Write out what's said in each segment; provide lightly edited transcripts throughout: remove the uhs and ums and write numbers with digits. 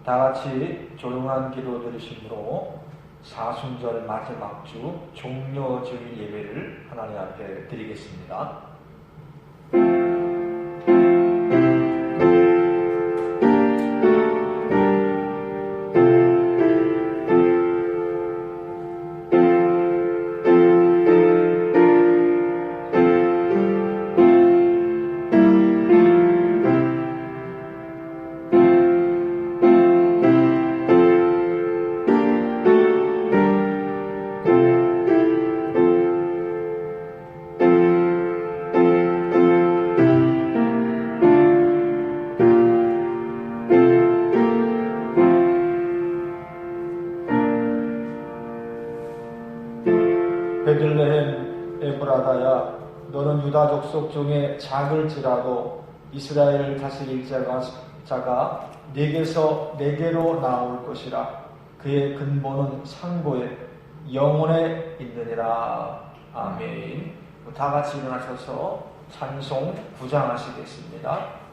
다 같이 조용한 기도 드리심으로 사순절 마지막 주 종료주일 예배를 하나님 앞에 드리겠습니다. 베들레헴 에브라다야, 너는 유다 족속 중에 작을지라도 이스라엘을 다스릴 자가 네게서 네게로 나올 것이라. 그의 근본은 상고에 영혼에 있느니라. 아멘. 다 같이 일어나셔서 찬송 구장하시겠습니다.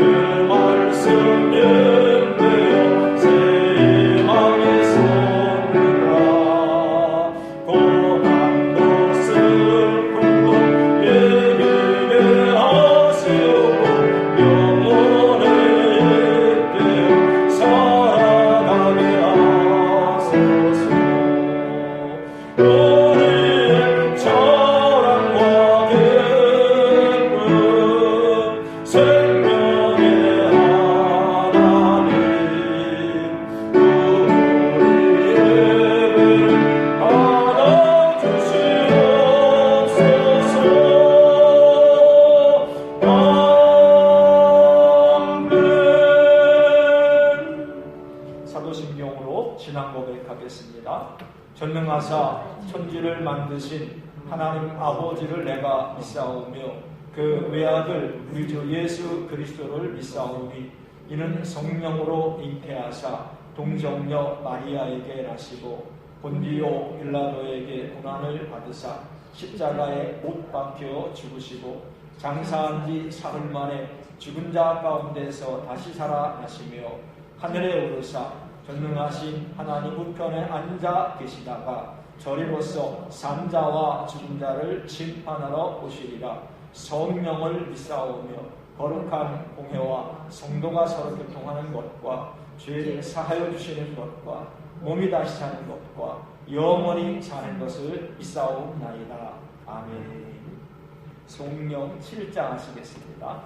그 말씀 기도하겠습니다. 전능하사 천지를 만드신 하나님 아버지를 내가 믿사오며 그 외아들 우리 주 예수 그리스도를 믿사오니 이는 성령으로 잉태하사 동정녀 마리아에게 나시고 본디오 빌라도에게 고난을 받으사 십자가에 못 박혀 죽으시고 장사한 지 사흘 만에 죽은 자 가운데서 다시 살아나시며 하늘에 오르사 전능하신 하나님 우편에 앉아 계시다가 저리로서 산자와 죽은 자를 심판하러 오시리라. 성령을 믿사오며 거룩한 공회와 성도가 서로 교통하는 것과 죄를 사하여 주시는 것과 몸이 다시 사는 것과 영원히 사는 것을 믿사옵나이다. 아멘. 성령 7장 하시겠습니다.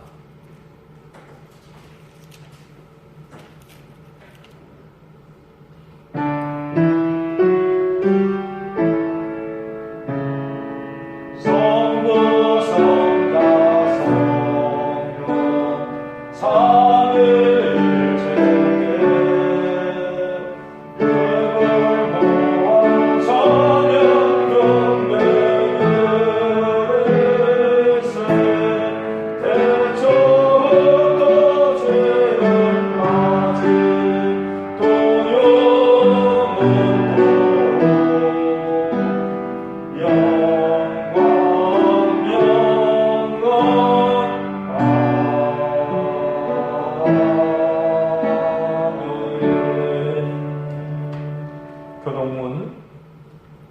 교동문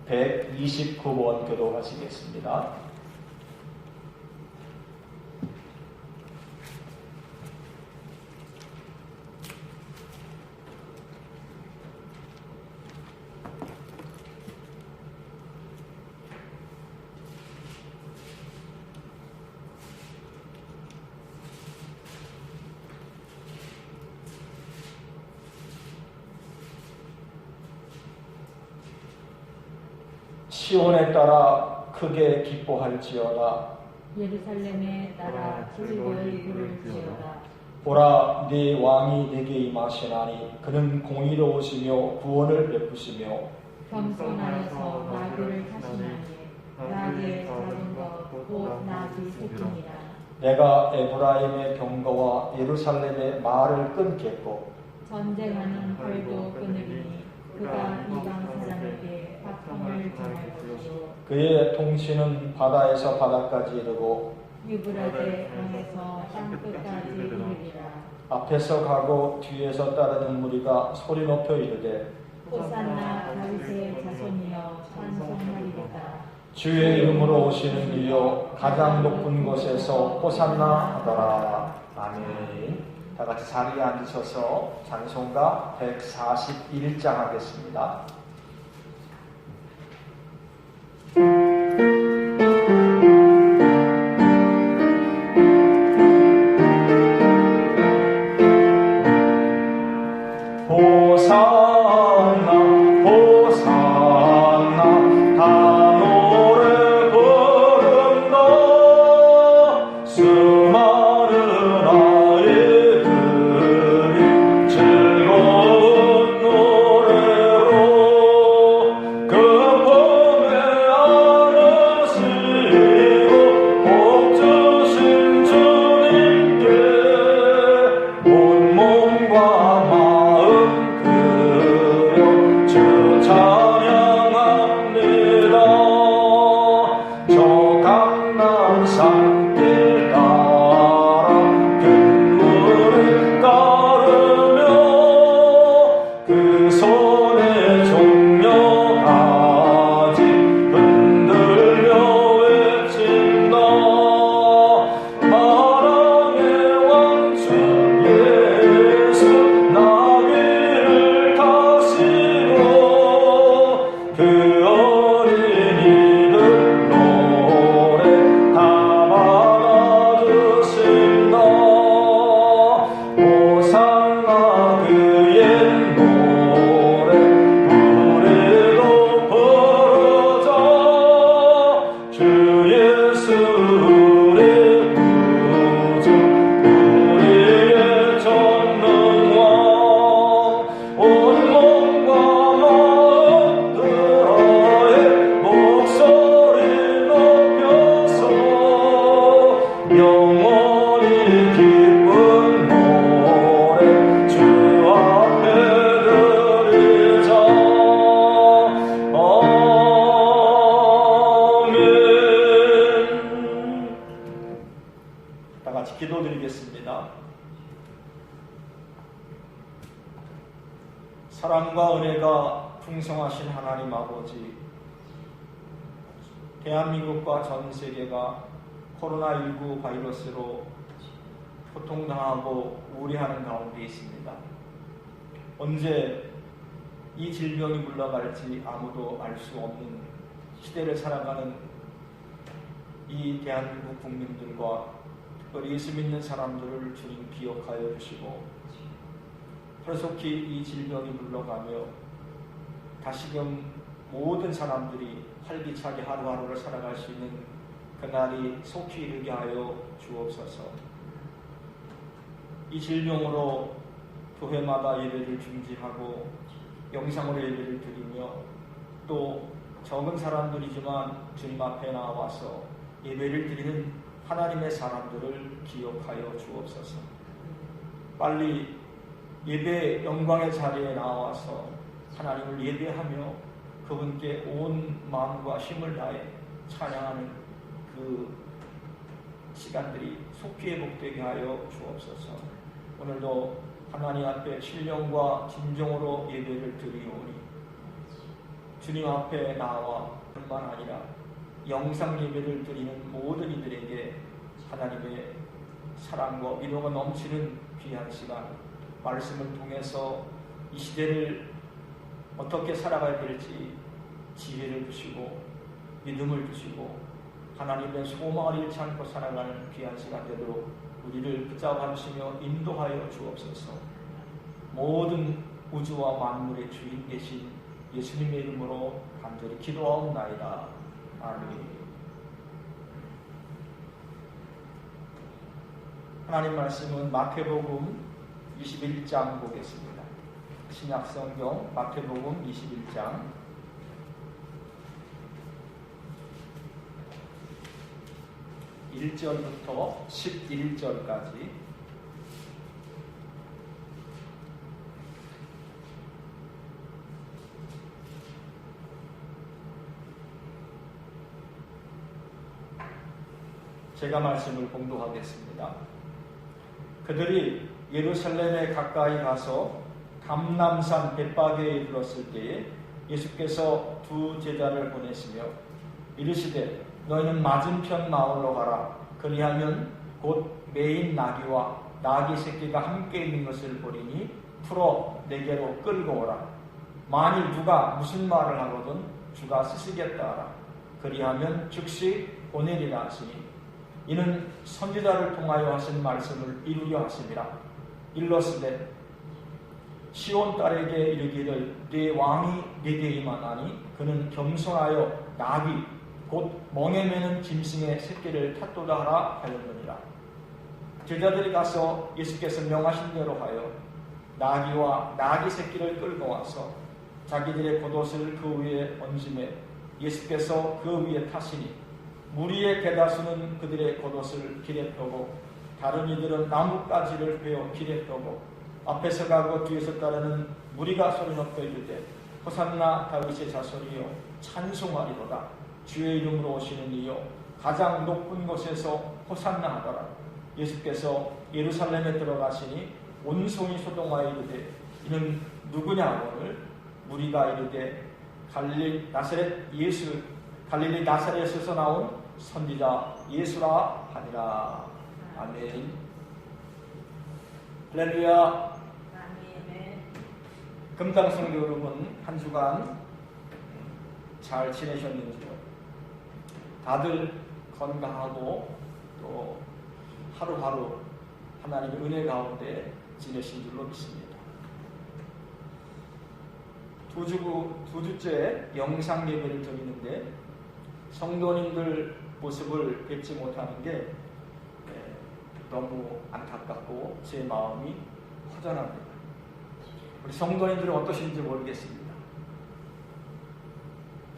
129번 교독하시겠습니다. 시온에 따라 크게 기뻐할지어다. 예루살렘에 따라 즐거이 부를지어다. 보라, 네 왕이 내게 임하시나니 그는 공의로우시며 구원을 베푸시며 겸손하여서 나귀를 타시나니 나귀의 작은 것곧 나귀 새끼니라. 내가 에브라임의 병거와 예루살렘의 말을 끊겠고 전쟁하는 활도 끊으리니 그가 이방 사람에게 화평을 전할 것이요 그의 통치는 바다에서 바다까지 이르고 유브라데 강에서 땅끝까지 이르리라. 앞에서 가고 뒤에서 따르는 무리가 소리 높여 이르되 호산나 다윗의 자손이여 찬송하리로다. 주의 이름으로 오시는 이여 가장 높은 곳에서 호산나 하더라. 아멘. 다 같이 자리에 앉으셔서 찬송가 141장 하겠습니다. 호산나 호산나 다 노래 부른다. 수많은 아이들이 즐거운 노래로 그 봄에 안으시고 복 주신 주님께 온 몸과 마음 주 찬양합니다. 저 강난산길 따라 빗물을 따르며 그 손에 종려가지 흔들며 외친다. 사랑의 왕 주 예수 사랑과 은혜가 풍성하신 하나님 아버지, 대한민국과 전 세계가 코로나19 바이러스로 고통당하고 우려하는 가운데 있습니다. 언제 이 질병이 물러갈지 아무도 알 수 없는 시대를 살아가는 이 대한민국 국민들과 특별히 예수 믿는 사람들을 주님 기억하여 주시고, 하루속히 이 질병이 물러가며 다시금 모든 사람들이 활기차게 하루하루를 살아갈 수 있는 그날이 속히 이르게 하여 주옵소서. 이 질병으로 교회마다 예배를 중지하고 영상으로 예배를 드리며 또 적은 사람들이지만 주님 앞에 나와서 예배를 드리는 하나님의 사람들을 기억하여 주옵소서. 빨리 예배 영광의 자리에 나와서 하나님을 예배하며 그분께 온 마음과 힘을 다해 찬양하는 그 시간들이 속히 회복되게 하여 주옵소서. 오늘도 하나님 앞에 신령과 진정으로 예배를 드리오니 주님 앞에 나와 뿐만 아니라 영상 예배를 드리는 모든 이들에게 하나님의 사랑과 위로가 넘치는 귀한 시간, 말씀을 통해서 이 시대를 어떻게 살아가야 될지 지혜를 주시고 믿음을 주시고 하나님의 소망을 잃지 않고 살아가는 귀한 시간 되도록 우리를 붙잡아 주시며 인도하여 주옵소서. 모든 우주와 만물의 주인 되신 예수님의 이름으로 간절히 기도하옵나이다. 아멘. 하나님 말씀은 마태복음 21장 보겠습니다. 신약성경 마태복음 21장 1절부터 11절까지 제가 말씀을 공독하겠습니다. 그들이 예루살렘에 가까이 가서 감람산 벳바게에 이르렀을 때에 예수께서 두 제자를 보내시며 이르시되 너희는 맞은편 마을로 가라. 그리하면 곧 매인 나귀와 나귀 새끼가 함께 있는 것을 보리니 풀어 내게로 끌고 오라. 만일 누가 무슨 말을 하거든 주가 쓰시겠다 하라. 그리하면 즉시 보내리라 하시니 이는 선지자를 통하여 하신 말씀을 이루려 하심이라. 일러스되 시온 딸에게 이르기를 네 왕이 네게 임하나니 그는 겸손하여 나귀 곧 멍에 매는 짐승의 새끼를 탔도다 하라 하였느니라. 제자들이 가서 예수께서 명하신 대로 하여 나귀와 나귀 새끼를 끌고 와서 자기들의 겉옷을 그 위에 얹음에 예수께서 그 위에 타시니 무리의 대다수는 그들의 겉옷을 길에 펴고 다른 이들은 나뭇가지를 베어 길에 펴고 앞에서 가고 뒤에서 따르는 무리가 소리 높여 이르되 호산나 다윗의 자손이여 찬송하리로다. 주의 이름으로 오시는 이여 가장 높은 곳에서 호산나 하더라. 예수께서 예루살렘에 들어가시니 온손이 소동하여 이르되 이는 누구냐 하거늘 무리가 이르되 갈릴리 나사렛에서 나온 선지자 예수라 하니라. 아멘. 할렐루야. 금당 성도 여러분, 한 주간 잘 지내셨는지요? 다들 건강하고 또 하루하루 하나님의 은혜 가운데 지내신 줄로 믿습니다. 두 주째 영상 예배를 드리는데 성도님들 모습을 뵙지 못하는 게 너무 안타깝고 제 마음이 허전합니다. 우리 성도님들은 어떠신지 모르겠습니다.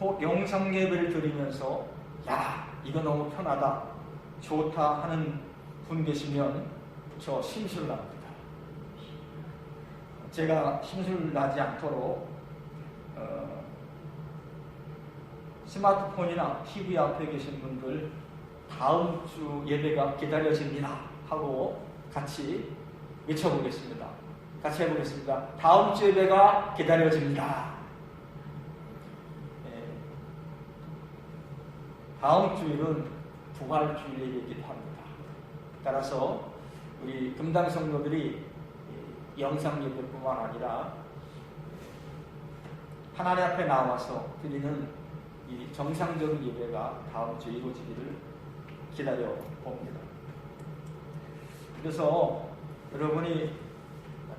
혹 영상 예배를 드리면서 야, 이거 너무 편하다, 좋다 하는 분 계시면 저 심술 납니다. 제가 심술 나지 않도록 스마트폰이나 TV 앞에 계신 분들 다음 주 예배가 기다려집니다 하고 같이 외쳐보겠습니다. 같이 해보겠습니다. 다음 주 예배가 기다려집니다. 다음 주일은 부활주일이기도 합니다. 따라서 우리 금당 성도들이 영상 예배뿐만 아니라 하나님 앞에 나와서 드리는 이 정상적인 예배가 다음 주에 이루어지기를 기다려 봅니다. 그래서 여러분이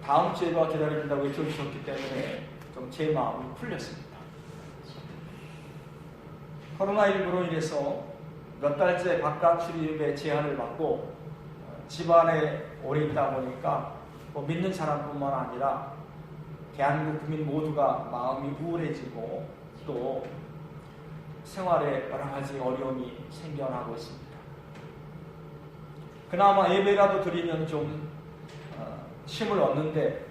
다음 주 예배가 기다려진다고 외쳐주셨기 때문에 좀 제 마음이 풀렸습니다. 코로나19로 인해서 몇 달째 바깥 출입에 제한을 받고 집안에 오래 있다 보니까 믿는 사람뿐만 아니라 대한민국 국민 모두가 마음이 우울해지고 또 생활에 여러 가지 어려움이 생겨나고 있습니다. 그나마 예배라도 드리면 좀 쉼을 얻는데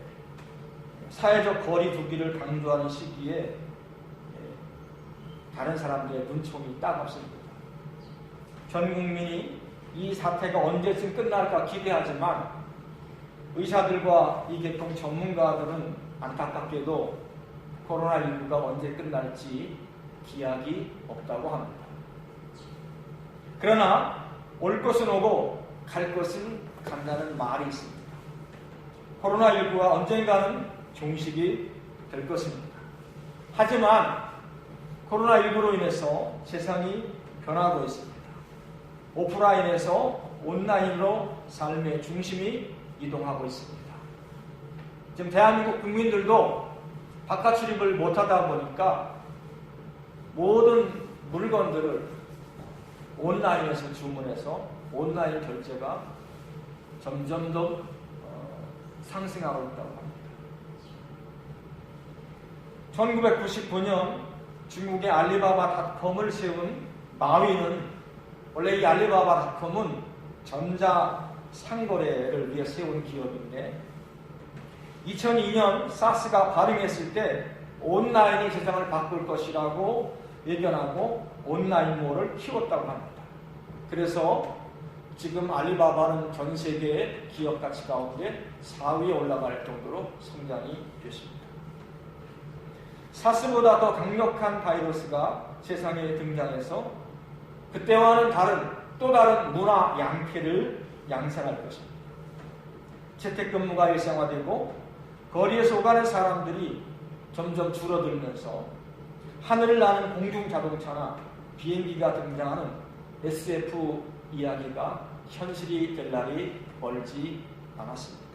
사회적 거리 두기를 강조하는 시기에 다른 사람들의 눈총이 따갑습니다. 전 국민이 이 사태가 언제쯤 끝날까 기대하지만 의사들과 이 계통 전문가들은 안타깝게도 코로나19가 언제 끝날지 기약이 없다고 합니다. 그러나 올 것은 오고 갈 것은 간다는 말이 있습니다. 코로나19가 언젠가는 종식이 될 것입니다. 하지만 코로나19로 인해서 세상이 변하고 있습니다. 오프라인에서 온라인으로 삶의 중심이 이동하고 있습니다. 지금 대한민국 국민들도 바깥 출입을 못하다 보니까 모든 물건들을 온라인에서 주문해서 온라인 결제가 점점 더 상승하고 있다고 합니다. 1999년 중국의 알리바바닷컴을 세운 마윈은 원래 이 알리바바닷컴은 전자 상거래를 위해 세운 기업인데 2002년 사스가 발생했을 때 온라인이 세상을 바꿀 것이라고 예견하고 온라인몰을 키웠다고 합니다. 그래서 지금 알리바바는 전 세계의 기업 가치 가운데 4위에 올라갈 정도로 성장이 됐습니다. 사스보다 더 강력한 바이러스가 세상에 등장해서 그때와는 다른 또 다른 문화 양태를 양산할 것입니다. 재택근무가 일상화되고 거리에서 오가는 사람들이 점점 줄어들면서 하늘을 나는 공중자동차나 비행기가 등장하는 SF 이야기가 현실이 될 날이 멀지 않았습니다.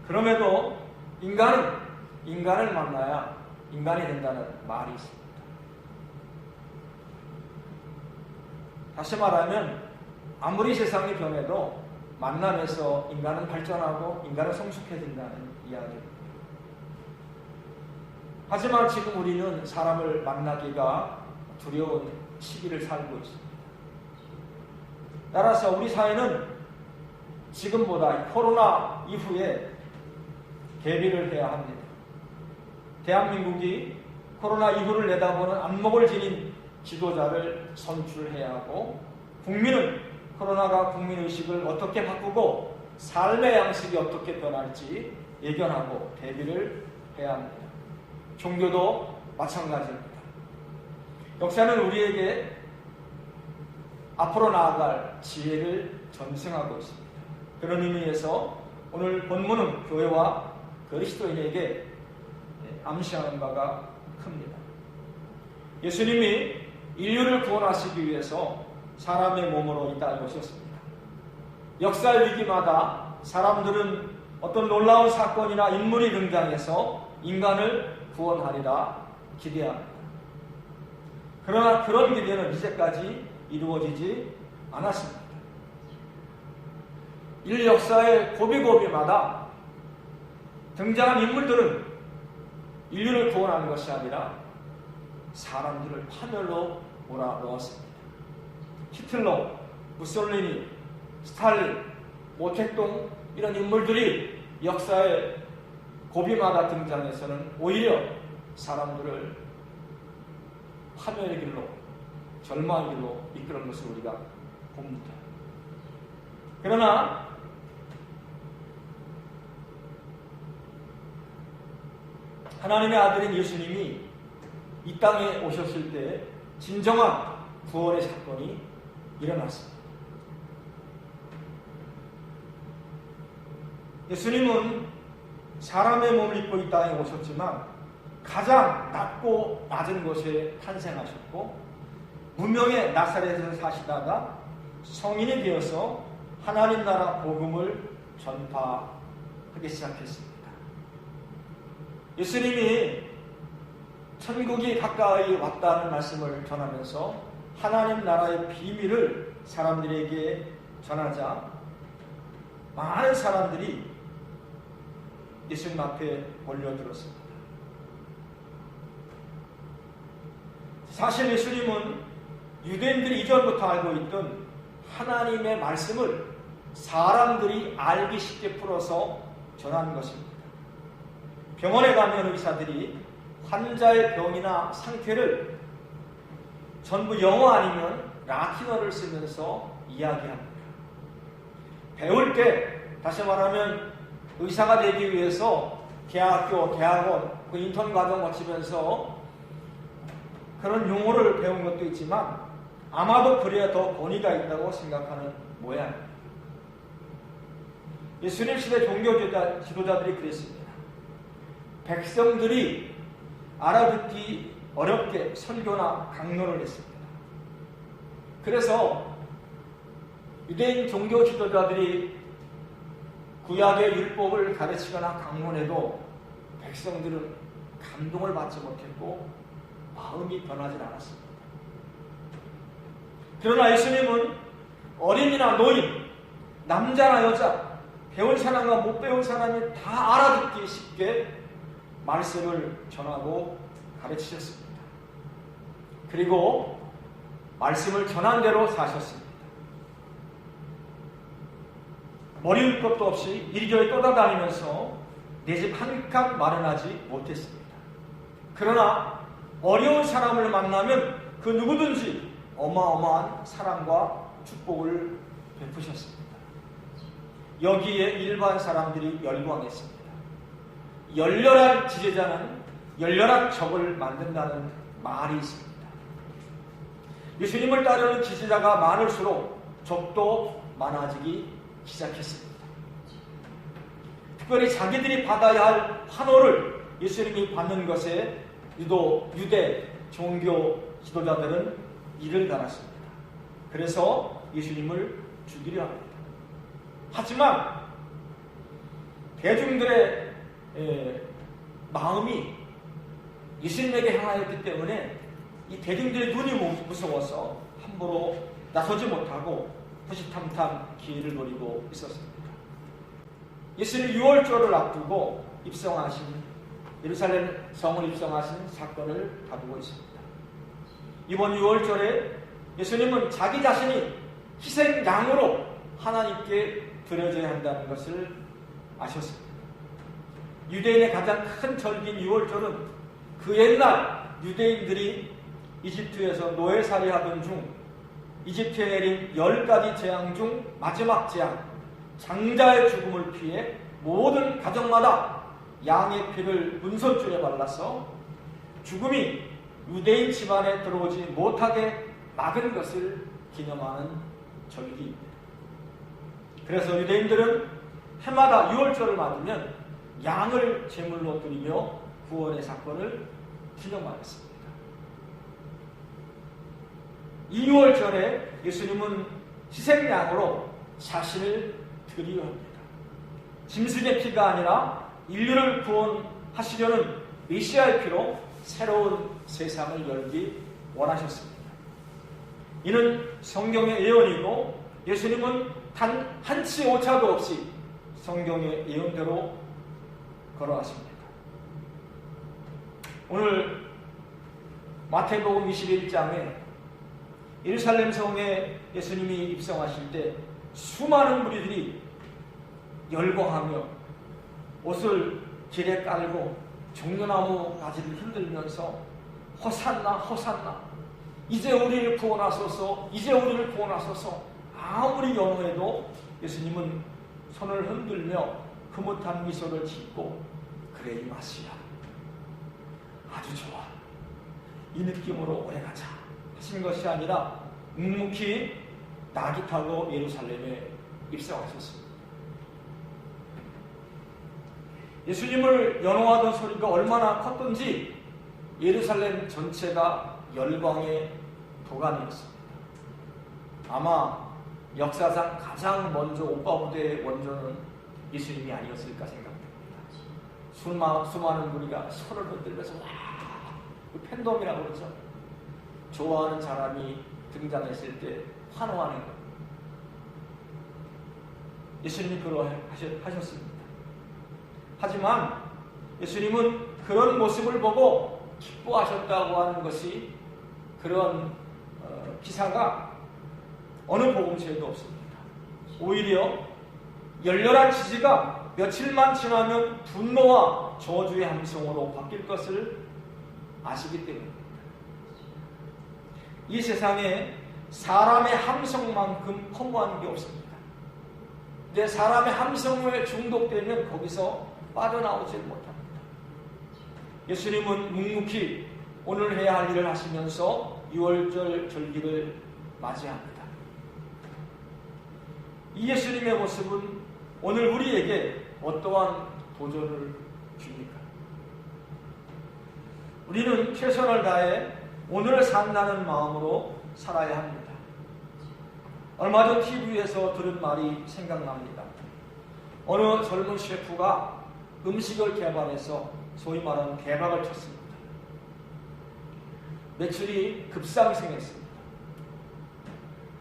그럼에도 인간은 인간을 만나야 인간이 된다는 말이 있습니다. 다시 말하면 아무리 세상이 변해도 만남에서 인간은 발전하고 인간은 성숙해진다는 이야기입니다. 하지만 지금 우리는 사람을 만나기가 두려운 시기를 살고 있습니다. 따라서 우리 사회는 지금보다 코로나 이후에 대비를 해야 합니다. 대한민국이 코로나 이후를 내다보는 안목을 지닌 지도자를 선출해야 하고 국민은 코로나가 국민의식을 어떻게 바꾸고 삶의 양식이 어떻게 변할지 예견하고 대비를 해야 합니다. 종교도 마찬가지입니다. 역사는 우리에게 앞으로 나아갈 지혜를 전승하고 있습니다. 그런 의미에서 오늘 본문은 교회와 그리스도인에게 암시하는 바가 큽니다. 예수님이 인류를 구원하시기 위해서 사람의 몸으로 이 땅에 오셨습니다. 역사의 위기마다 사람들은 어떤 놀라운 사건이나 인물이 등장해서 인간을 구원하리라 기대합니다. 그러나 그런 기대는 이제까지 이루어지지 않았습니다. 인류 역사의 고비고비마다 등장한 인물들은 인류를 구원하는 것이 아니라 사람들을 파멸로 몰아넣었습니다. 히틀러, 무솔리니, 스탈린, 모택동 이런 인물들이 역사의 고비마다 등장해서는 오히려 사람들을 파멸의 길로, 절망의 길로 이끄는 것을 우리가 봅니다. 그러나 하나님의 아들인 예수님이 이 땅에 오셨을 때 진정한 구원의 사건이 일어났습니다. 예수님은 사람의 몸을 입고 이 땅에 오셨지만 가장 낮고 낮은 곳에 탄생하셨고 무명의 나사렛에서 사시다가 성인이 되어서 하나님 나라 복음을 전파하기 시작했습니다. 예수님이 천국이 가까이 왔다는 말씀을 전하면서 하나님 나라의 비밀을 사람들에게 전하자 많은 사람들이 예수님 앞에 몰려들었습니다. 사실 예수님은 유대인들이 이전부터 알고 있던 하나님의 말씀을 사람들이 알기 쉽게 풀어서 전하는 것입니다. 병원에 가면 의사들이 환자의 병이나 상태를 전부 영어 아니면 라틴어를 쓰면서 이야기합니다. 배울 때, 다시 말하면 의사가 되기 위해서 대학교, 대학원, 그 인턴 과정 거치면서 그런 용어를 배운 것도 있지만 아마도 그래야 더 권위가 있다고 생각하는 모양입니다. 예수님 시대 종교 지도자들이 그랬습니다. 백성들이 알아듣기 어렵게 설교나 강론을 했습니다. 그래서 유대인 종교 지도자들이 구약의 율법을 가르치거나 강론해도 백성들은 감동을 받지 못했고 마음이 변하지 않았습니다. 그러나 예수님은 어린이나 노인, 남자나 여자, 배운 사람과 못 배운 사람이 다 알아듣기 쉽게 말씀을 전하고 가르치셨습니다. 그리고 말씀을 전한 대로 사셨습니다. 머리 올 것도 없이 이리저리 떠다니면서 내 집 한 칸 마련하지 못했습니다. 그러나 어려운 사람을 만나면 그 누구든지 어마어마한 사랑과 축복을 베푸셨습니다. 여기에 일반 사람들이 열광했습니다. 열렬한 지지자는 열렬한 적을 만든다는 말이 있습니다. 예수님을 따르는 지지자가 많을수록 적도 많아지기 시작했습니다. 특별히 자기들이 받아야 할 환호를 예수님이 받는 것에 유대 종교 지도자들은 이를 달았습니다. 그래서 예수님을 죽이려 합니다. 하지만 대중들의 마음이 예수님에게 향하였기 때문에 이 대중들의 눈이 무서워서 함부로 나서지 못하고 호시탐탐 기회를 노리고 있었습니다. 예수님 유월절을 앞두고 예루살렘 성을 입성하신 사건을 다루고 있습니다. 이번 유월절에 예수님은 자기 자신이 희생양으로 하나님께 드려져야 한다는 것을 아셨습니다. 유대인의 가장 큰 절기인 유월절은 그 옛날 유대인들이 이집트에서 노예살이 하던 중 이집트에 내린 10가지 재앙 중 마지막 재앙, 장자의 죽음을 피해 모든 가정마다 양의 피를 문선줄에 발라서 죽음이 유대인 집안에 들어오지 못하게 막은 것을 기념하는 절기입니다. 그래서 유대인들은 해마다 유월절을 맞으면 양을 제물로 드리며 구원의 사건을 기념하였습니다. 이 유월절에 예수님은 희생양으로 자신을 드리려 합니다. 짐승의 피가 아니라 인류를 구원하시려는 메시아의 피로 새로운 세상을 열기 원하셨습니다. 이는 성경의 예언이고 예수님은 단 한치 오차도 없이 성경의 예언대로 걸어가십니다. 오늘 마태복음 21장에 예루살렘 성에 예수님이 입성하실 때 수많은 무리들이 열광하며 옷을 길에 깔고 종려나무 가지를 흔들면서 호산나 호산나 이제 우리를 구원하소서 이제 우리를 구원하소서 아무리 연호해도 예수님은 손을 흔들며 흐뭇한 미소를 짓고 그래 이 맛이야 아주 좋아, 이 느낌으로 오래 가자 하신 것이 아니라 묵묵히 낙이 타고 예루살렘에 입성하셨습니다. 예수님을 연호하던 소리가 얼마나 컸던지 예루살렘 전체가 열광의 도가니였습니다. 아마 역사상 가장 먼저 오빠 부대의 원조는 예수님이 아니었을까 생각됩니다. 수많은 무리가 손을 흔들면서 와, 그 팬덤이라고 그러죠. 좋아하는 사람이 등장했을 때 환호하는 것. 예수님이 그러하셨습니다. 하지만 예수님은 그런 모습을 보고 기뻐하셨다고 하는 것이 그런 기사가 어느 복음서에도 없습니다. 오히려 열렬한 지지가 며칠만 지나면 분노와 저주의 함성으로 바뀔 것을 아시기 때문입니다. 이 세상에 사람의 함성만큼 허무한 게 없습니다. 근데 사람의 함성에 중독되면 거기서 빠져나오지 못합니다. 예수님은 묵묵히 오늘 해야 할 일을 하시면서 유월절 절기를 맞이합니다. 이 예수님의 모습은 오늘 우리에게 어떠한 도전을 줍니까? 우리는 최선을 다해 오늘을 산다는 마음으로 살아야 합니다. 얼마 전 TV에서 들은 말이 생각납니다. 어느 젊은 셰프가 음식을 개발해서 소위 말하는 대박을 쳤습니다. 매출이 급상승했습니다.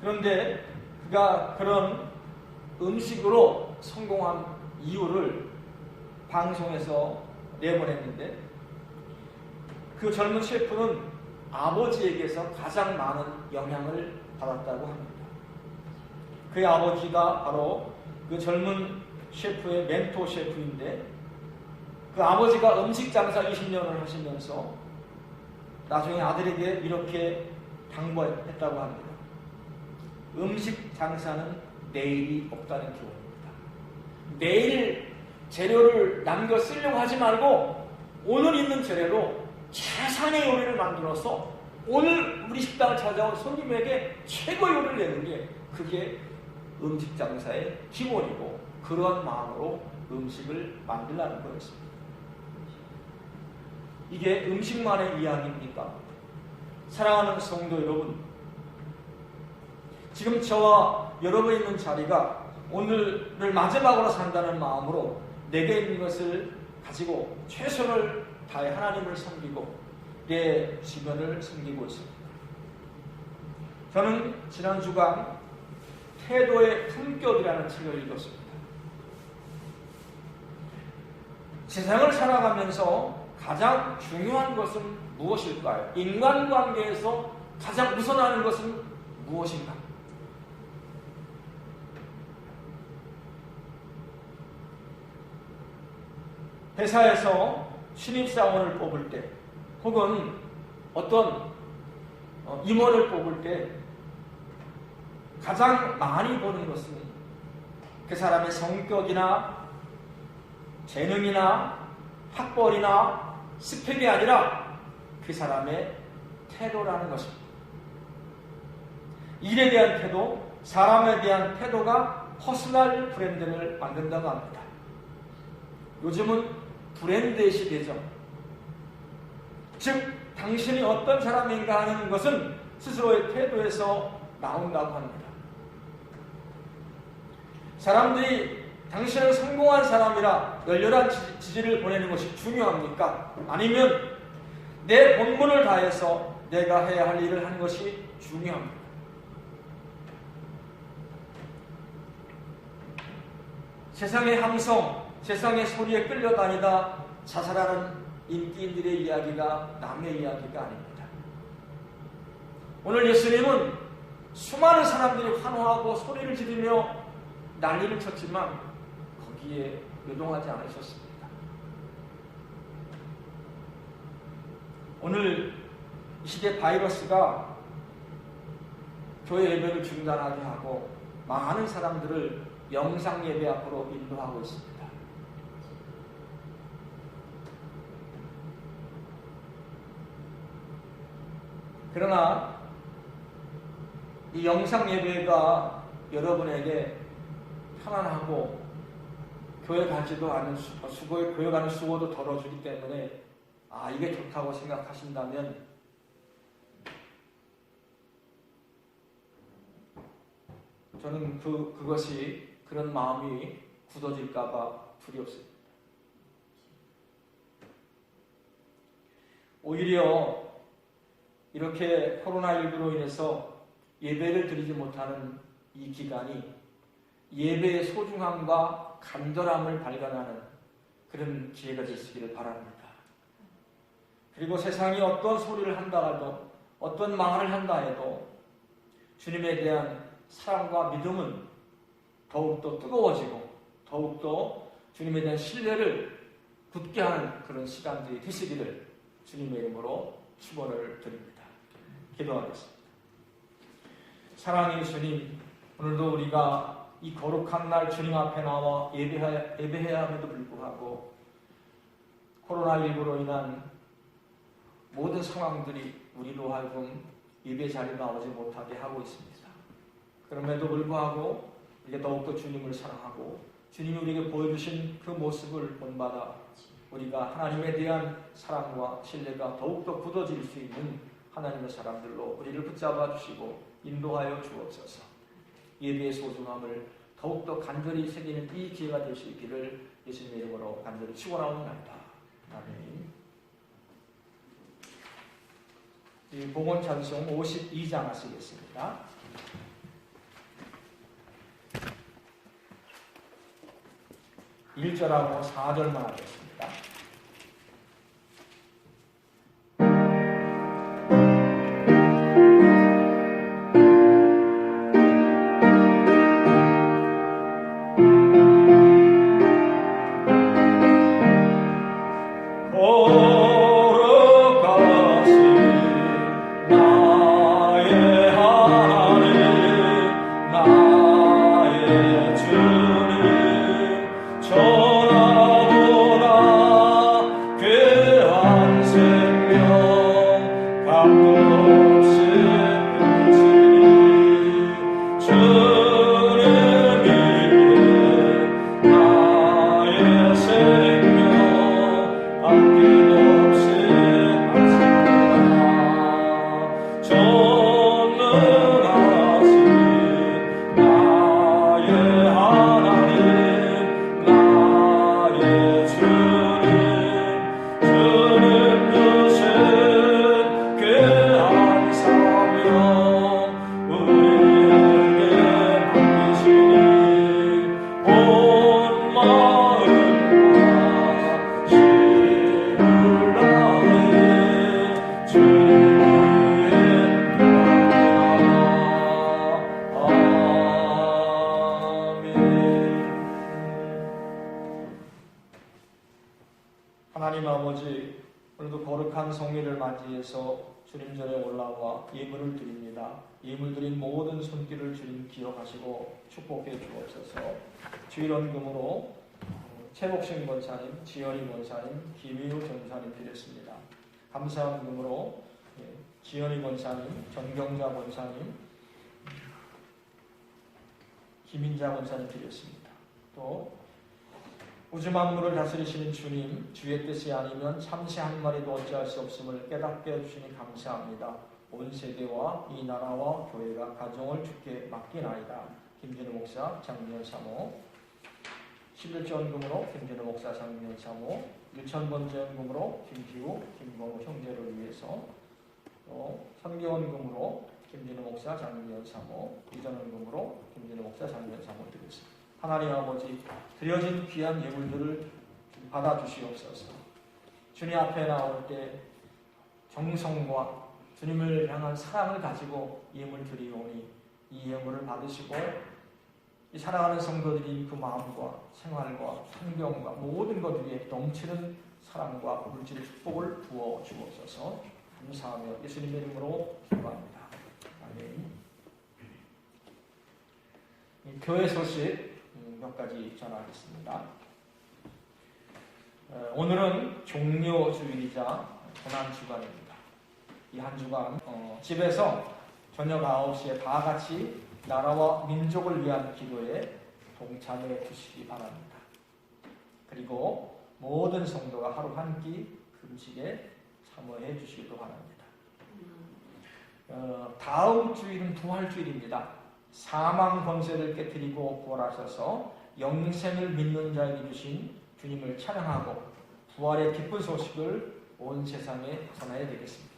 그런데 그가 그런 음식으로 성공한 이유를 방송에서 내보냈는데 그 젊은 셰프는 아버지에게서 가장 많은 영향을 받았다고 합니다. 그의 아버지가 바로 그 젊은 셰프의 멘토 셰프인데 그 아버지가 음식 장사 20년을 하시면서 나중에 아들에게 이렇게 당부했다고 합니다. 음식 장사는 내일이 없다는 교훈입니다. 내일 재료를 남겨 쓰려고 하지 말고 오늘 있는 재료로 최상의 요리를 만들어서 오늘 우리 식당을 찾아온 손님에게 최고 요리를 내는 게 그게 음식 장사의 기본이고 그런 마음으로 음식을 만들라는 거였습니다. 이게 음식만의 이야기입니까? 사랑하는 성도 여러분, 지금 저와 여러분이 있는 자리가 오늘을 마지막으로 산다는 마음으로 내게 있는 것을 가지고 최선을 다해 하나님을 섬기고 내 주변을 섬기고 있습니다. 저는 지난 주간 태도의 품격이라는 책을 읽었습니다. 세상을 살아가면서 가장 중요한 것은 무엇일까요? 인간관계에서 가장 우선하는 것은 무엇인가? 회사에서 신입사원을 뽑을 때 혹은 어떤 임원을 뽑을 때 가장 많이 보는 것은 그 사람의 성격이나 재능이나 학벌이나 스펙이 아니라 그 사람의 태도라는 것입니다. 일에 대한 태도, 사람에 대한 태도가 퍼스널 브랜드를 만든다고 합니다. 요즘은 브랜드의 시대죠. 즉 당신이 어떤 사람인가 하는 것은 스스로의 태도에서 나온다고 합니다. 사람들이 당신은 성공한 사람이라 열렬한 지지를 보내는 것이 중요합니까? 아니면 내 본분을 다해서 내가 해야 할 일을 하는 것이 중요합니까? 세상의 함성, 세상의 소리에 끌려다니다 자살하는 인기인들의 이야기가 남의 이야기가 아닙니다. 오늘 예수님은 수많은 사람들이 환호하고 소리를 지르며 난리를 쳤지만 거기에 요동하지 않으셨습니다. 오늘 이 시대 바이러스가 교회 예배를 중단하게 하고 많은 사람들을 영상 예배 앞으로 인도하고 있습니다. 그러나 이 영상 예배가 여러분에게 편안하고 교회 가지도 않은 교회 가는 수고도 덜어주기 때문에 이게 좋다고 생각하신다면 저는 그것이 그런 마음이 굳어질까봐 두렵습니다. 오히려 이렇게 코로나19로 인해서 예배를 드리지 못하는 이 기간이 예배의 소중함과 간절함을 발견하는 그런 기회가 되시기를 바랍니다. 그리고 세상이 어떤 소리를 한다 해도 어떤 말을 한다 해도 주님에 대한 사랑과 믿음은 더욱더 뜨거워지고 더욱더 주님에 대한 신뢰를 굳게 하는 그런 시간들이 되시기를 주님의 이름으로 축원을 드립니다. 기도하겠습니다. 사랑의 주님, 오늘도 우리가 이 거룩한 날 주님 앞에 나와 예배해야 함에도 불구하고 코로나19로 인한 모든 상황들이 우리로 하여금 예배 자리에 나오지 못하게 하고 있습니다. 그럼에도 불구하고 우리가 더욱더 주님을 사랑하고 주님이 우리에게 보여주신 그 모습을 본받아 우리가 하나님에 대한 사랑과 신뢰가 더욱더 굳어질 수 있는 하나님의 사람들로 우리를 붙잡아 주시고 인도하여 주옵소서. 예배의 소중함을 더욱더 간절히 새기는 이 기회가 되시기를 예수님의 이름으로 간절히 축원하옵나이다. 아멘. 이 봉헌 찬송 52장 하시겠습니다. 1절하고 4절만 하겠습니다. 하나님 아버지, 오늘도 거룩한 성회를 맞이해서 주님 전에 올라와 예물을 드립니다. 예물 드린 모든 손길을 주님 기억하시고 축복해 주옵소서. 주일원금으로 최복신 권사님, 지연희 권사님, 김희우 전사님 드렸습니다. 감사한 금으로 지연희 권사님, 전경자 권사님, 김인자 권사님 드렸습니다. 또 우주 만물을 다스리시는 주님, 주의 뜻이 아니면 참새 한 마리도 어찌할 수 없음을 깨닫게 해주시니 감사합니다. 온 세계와 이 나라와 교회가 가정을 주께 맡기나이다. 김진우 목사, 장미연 사모, 11조 헌금으로 김진우 목사, 장미연 사모, 6,000번째 헌금으로 김기우, 김건우 형제를 위해서, 또 선교헌금으로 김진우 목사, 장미연 사모, 이전 헌금으로 김진우 목사, 장미연 사모 드리겠습니다. 하나님 아버지, 드려진 귀한 예물들을 받아주시옵소서. 주님 앞에 나올 때 정성과 주님을 향한 사랑을 가지고 예물 드리오니 이 예물을 받으시고 이 사랑하는 성도들이 그 마음과 생활과 성경과 모든 것 위에 넘치는 사랑과 물질의 축복을 부어 주옵소서. 감사하며 예수님의 이름으로 기도합니다. 아멘. 교회 소식 몇 가지 전하겠습니다. 오늘은 종료주일이자 고난주간입니다. 이 한 주간 집에서 저녁 9시에 다 같이 나라와 민족을 위한 기도에 동참해 주시기 바랍니다. 그리고 모든 성도가 하루 한 끼 금식에 참여해 주시기도 바랍니다. 다음 주일은 부활주일입니다. 사망 권세를 깨뜨리고 부활하셔서 영생을 믿는 자에게 주신 주님을 찬양하고 부활의 기쁜 소식을 온 세상에 전해야 되겠습니다.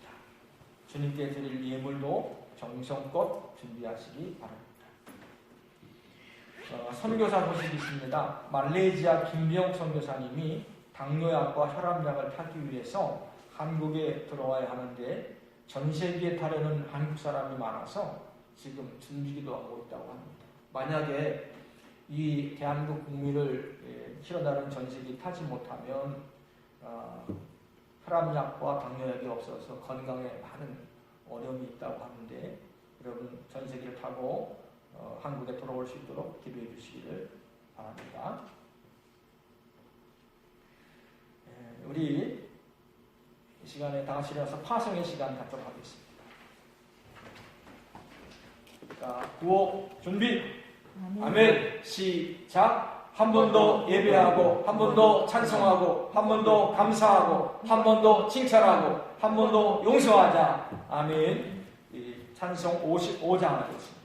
주님께 드릴 예물도 정성껏 준비하시기 바랍니다. 선교사 소식이 있습니다. 말레이시아 김병욱 선교사님이 당뇨약과 혈압약을 타기 위해서 한국에 들어와야 하는데 전 세계에 타려는 한국 사람이 많아서 지금 준비기도 하고 있다고 합니다. 만약에 이 대한민국 국민을 실어나른 전세기 타지 못하면 혈압약과 당뇨약이 없어서 건강에 많은 어려움이 있다고 하는데 여러분 전세기를 타고 한국에 돌아올 수 있도록 기도해 주시기를 바랍니다. 우리 이 시간에 다 같이 일어나서 파송의 시간 갖도록 하겠습니다. 자, 구호 준비. 아멘. 시작. 한 번 더 예배하고, 한 번 더 찬송하고, 한 번 더 감사하고, 한 번 더 칭찬하고, 한 번 더 용서하자. 아멘. 찬송 55장 하겠습니다.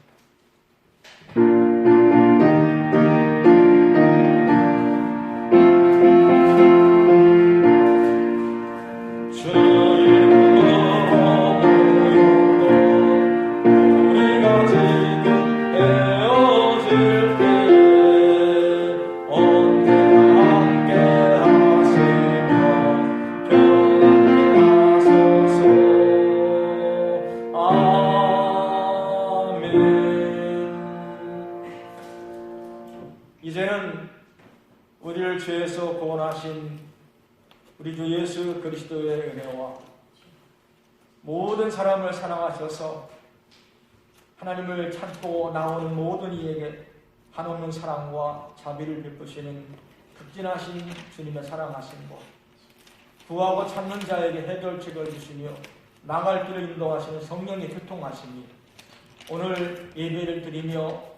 이제는 우리를 죄에서 구원하신 우리 주 예수 그리스도의 은혜와 모든 사람을 사랑하셔서 하나님을 찾고 나오는 모든 이에게 한없는 사랑과 자비를 베푸시는 극진하신 주님의 사랑하심과 구하고 찾는 자에게 해결책을 주시며 나갈 길을 인도하시는 성령의 교통하심이 오늘 예배를 드리며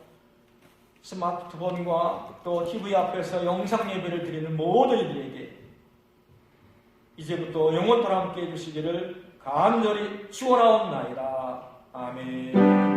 스마트폰과 또 TV 앞에서 영상 예배를 드리는 모든 이들에게 이제부터 영원토록 함께 해주시기를 간절히 축원하옵나이다. 아멘.